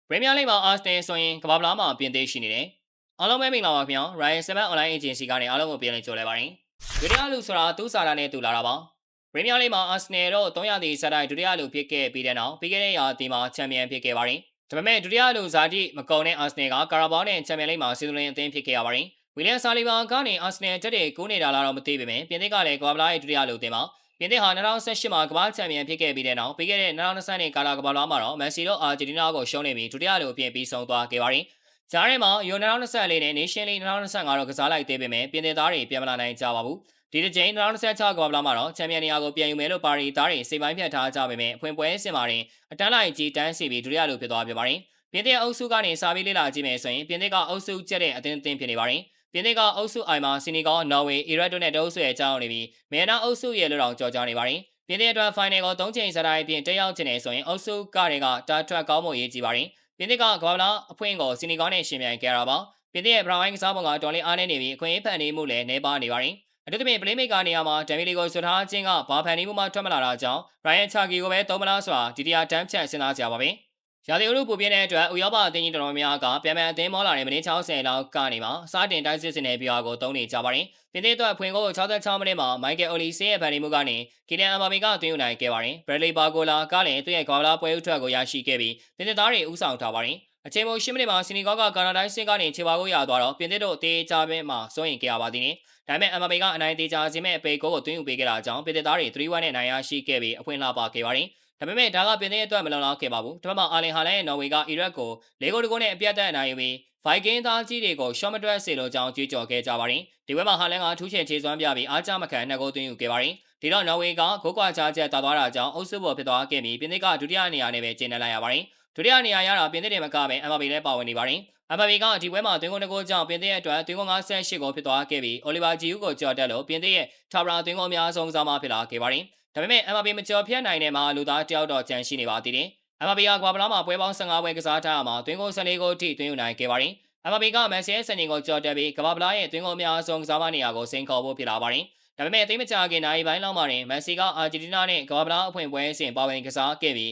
ပရီးမီးယားလိဂ်မှာအာဆနယ်ဆိုရင်ကမ္ဘာ့ဖလားမှာပြင်သစ်ရှိနေတယ်။အားလုံးပဲမင်္ဂလာပါခင်ဗျာ။ Ryan 7 Online Agency ကနေအားလုံးကိုပြန်လည်ကြိုဆိုလိုက်ပါတယ်။ဒုတိယလူဆိုတာသူ့စာတာနဲ့တူလာတာပါ။ပရီးမီးယားလိဂ်မှာအာဆနယ်တော့300ရာသီဇာတ်တိုက်ဒုတိယလူဖြစ်ခဲ့ပြီးတဲ့နောက်ပြီးခဲ့တဲ့ရာသီမှာချန်ပီယံဖြစ်ခဲ့ပါတယ်။ဒါပေမဲ့ဒုတိယလူဇာတိမကုန်တဲ့အာဆနယ်ကကာရာဘောင်းနဲ့ချန်ပီယံလိဂ်မှာစီဇန်လင်အသင်းဖြစ်ခဲ့ရပါတယ်။ဝီလျံဆာလီဗာကနေအာဆနယ်တက်တဲ့ကူးနေတာလားတော့မသိပေမဲ့ပြင်သစ်ကလည်းကမ္ဘာ့ဖလားရဲ့ဒုတိယလူအသင်းပါ။ပြင်သစ်ဟာ2018မှာကမ္ဘာ့ချန်ပီယံဖြစ်ခဲ့ပြီးတဲ့နောက်ပြီးခဲ့တဲ့2020နှစ်ကာလာကမ္ဘာ့ဖလားမှာတော့မန်စီတို့အာဂျင်တီးနားကိုရှုံးနေပြီးဒုတိယလူအဖြစ်ပြီးဆုံးသွားခဲ့ပါတယ်။ဂျားထဲမှာယူ2024နဲ့ Nation League 2025တော့ကစားလိုက်သေးပေမဲ့ပြင်သစ်သားတွေပြန်မလာနိုင်ကြပါဘူး။ဒီတစ်ချိန်2026ကမ္ဘာ့ဖလားမှာတော့ချန်ပီယံနေရာကိုပြန်ယူမယ်လို့ပါရီသားတွေစိတ်ပိုင်းဖြတ်ထားကြပေမဲ့အဖွင့်ပွဲစင်မှာတင်အတန်းလိုက်ကြီးတန်းစီပြီးဒုတိယလူဖြစ်သွားပြန်ပါတယ်။ပြင်သစ်အုပ်စုကနေစာပြီးလေ့လာကြည့်မယ်ဆိုရင်ပြင်သစ်ကအုပ်စုကျက်တဲ့အသင်းဖြစ်နေပါတယ်။ပြင်သစ်ကအုပ်စုအိုင်မှာဆီနီဂေါနော်ဝေအီရတ်တို့နဲ့တအုပ်စုရဲ့အကြောင်းနေပြီးမဲနာအုပ်စုရဲ့လူတော်ကြော်ကြားနေပါတယ်။ပြင်သစ်အတွက် final ကို3ချိန်စတိုင်းအပြင်တက်ရောက်ခြင်းနဲ့ဆိုရင်အုပ်စုကတွေကတာထွက်ကောင်းမှုရေးကြည့်ပါတယ်။ပြင်သစ်ကကမ္ဘာ့ဖလားအဖွင့်ကိုဆီနီဂေါနဲ့ရှင်ပြိုင်ခဲ့တာပါ။ပြင်သစ်ရဲ့ဘရောင်းဝိုင်းကစားပုံကတော်လေးအားနည်းနေပြီးအခွင့်အရေးဖန်တီးမှုလည်းနှဲပါနေပါတယ်။အထူးသဖြင့် playmaker နေရာမှာဒမ်မီလီကိုဆွထားခြင်းကဘာဖန်တီးမှုမှထွက်မလာတာကြောင့် Ryan Cherki ကိုပဲသုံးမလားဆိုတာဒီတရာတန်းဖြတ်စဉ်းစားကြပါပဲ။ရာသီဥတုပူပြင်းတဲ့အတွက်ဥရောပအသင်းကြီးတော်များများကပြန်ပန်အသင်းမောလာတဲ့မိနစ်60လောက်ကနေမှစတင်တိုက်စစ်စင်တဲ့ပြာကိုသုံးနေကြပါတယ်။ပြင်သစ်အတွက်ဖွင့်ကို66မိနစ်မှာမိုက်ကယ်အိုလီဆေးရဲ့ဖန်တီးမှုကနေကီလန်အမ်ဘာပေကသွင်းယူနိုင်ခဲ့ပါတယ်။ဘရက်လီဘာဂိုလာကလည်းသူ့ရဲ့ကမ္ဘာ့ဖလားပွဲဥထွက်ကိုရရှိခဲ့ပြီးပြင်သစ်သားတွေဥဆောင်ထားပါတယ်။အချိန်မို10မိနစ်မှာဆီနီဂေါကကာနာဒိုင်းစစ်ကနေခြေပါကိုရသွားတော့ပြင်သစ်တို့တေးကြပဲမှာစိုးရင်ကြရပါသေးတယ်။ဒါပေမဲ့အမ်ဘာပေကအနိုင်သေးချာစီမဲ့အပေကိုသွင်းယူပေးခဲ့တာကြောင့်ပြင်သစ်သားတွေ3-1နဲ့နိုင်ရရှိခဲ့ပြီးအဖွင့်လှပခဲ့ပါတယ်။ဒါပေမဲ့ဒါကပြင်သစ်အတွက်မလုံလောက်ခဲ့ပါဘူး။ဒါမှမဟုတ်အာလင်ဟာလန်ရဲ့နော်ဝေကအီရတ်ကို၄ဂိုးတကိုးနဲ့အပြတ်သက်အနိုင်ယူပြီးဗိုင်ကင်းသားကြီးတွေကိုရှော့မတွက်စေလိုကြောင်းကြွေးကြော်ခဲ့ကြပါတယ်။ဒီဘက်မှာဟာလန်ကထူးချဲ့ခြေစွမ်းပြပြီးအားကြမခံ2ဂိုးသွင်းယူခဲ့ပါတယ်။ဒီတော့နော်ဝေကဂိုးကွာချချက်တာသွားတာကြောင့်အုပ်စုပေါ်ဖြစ်သွားခဲ့ပြီးပြင်သစ်ကဒုတိယနေရာနဲ့ပဲကျင်းနေလိုက်ရပါတယ်။ဒုတိယနေရာရတာပြင်သစ်တွေမကပဲအမ်ဘာပေလည်းပါဝင်နေပါတယ်။အမ်ဘာပေကဒီပွဲမှာသွင်းဂိုး2ဂိုးကြောင့်ပြင်သစ်ရဲ့အတွက်သွင်းဂိုး58ဂိုးဖြစ်သွားခဲ့ပြီးအိုလီဗာဂျီယူကိုကြော်တက်လို့ပြင်သစ်ရဲ့ထာဝရသွင်းဂိုးအများဆုံးစားမဖြစ်လာခဲ့ပါတယ်။ဒါပေမဲ့အမ်ဘာပေမကျော်ဖြတ်နိုင်တဲ့မှာလူသားတယောက်တော့ကြံရှိနေပါသေးတယ်။အမ်ဘာပေကကမ္ဘာ့ဖလားမှာပွဲပေါင်း15ပွဲကစားထားရမှာသွင်းဂိုး14ဂိုးထိသွင်းယူနိုင်ခဲ့ပါတယ်။အမ်ဘာပေကမန်စီရဲ့စံချိန်ကိုကြော်တက်ပြီးကမ္ဘာ့ဖလားရဲ့သွင်းဂိုးအများဆုံးကစားမနေရာကိုစိန်ခေါ်ဖို့ဖြစ်လာပါတယ်။ဒါပေမဲ့အသိမချခင်နိုင်ပိုင်းလောက်မှာတင်မန်စီကအာဂျင်တီးနားနဲ့ကမ္ဘာ့ဖလားအဖွင့်ပွဲစဉ်ပါဝင်ကစားခဲ့ပြီး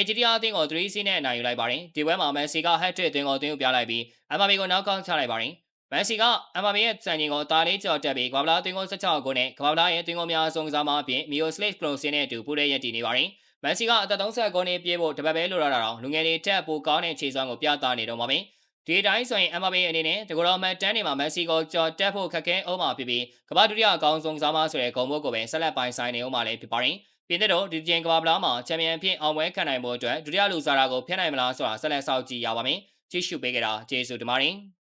ဂျီတီယာအသင်းကို3-0နဲ့အနိုင်ယူလိုက်ပါတယ်။ဒီပွဲမှာမန်စီကဟက်ထရစ်သွင်းကိုသွင်းယူပြလိုက်ပြီးအမ်ဘာပေကိုနောက်ကောက်ချလိုက်ပါတယ်။မန်စီကအမ်ဘာပေရဲ့စံချိန်ကိုတာလေးကျော်တက်ပြီးကမ္ဘာ့ဖလားသွင်းကို16ဂိုးနဲ့ကမ္ဘာ့ဖလားရဲ့သွင်းကိုများဆုံးကစားမအဖြစ်မီယိုစလစ်ကလိုစင်နဲ့အတူပူးတဲ့ရက်တည်နေပါတယ်။မန်စီကအသက်30ဂိုးနဲ့ပြေးဖို့တပတ်ပဲလိုရတာတော့လူငယ်တွေတက်ပိုကောင်းတဲ့ခြေစွမ်းကိုပြသနေတော့မှာပဲ။ဒီတိုင်းဆိုရင်အမ်ဘာပေအနေနဲ့တကူတော်မှတ်တန်းနေမှာမန်စီကိုကြော်တက်ဖို့ခက်ခဲအောင်မှာဖြစ်ပြီးကမ္ဘာဒုတိယအကောင်းဆုံးကစားမဆိုတဲ့ဂုဏ်ဘုတ်ကိုပဲဆက်လက်ပိုင်ဆိုင်နေအောင်မှာလည်းဖြစ်ပါတယ်။ပြင်သစ်တို့ဒီကြိမ်ကမ္ဘာ့ဖလားမှာချန်ပီယံဖြစ်အောင်ပွဲခံနိုင်ဖို့အတွက်ဒုတိယလူစားတာကိုဖျက်နိုင်မလားဆိုတာဆက်လက်စောင့်ကြည့်ရပါမယ်။ကြည့်ရှုပေးကြတာကျေးဇူးတင်ပါတယ်။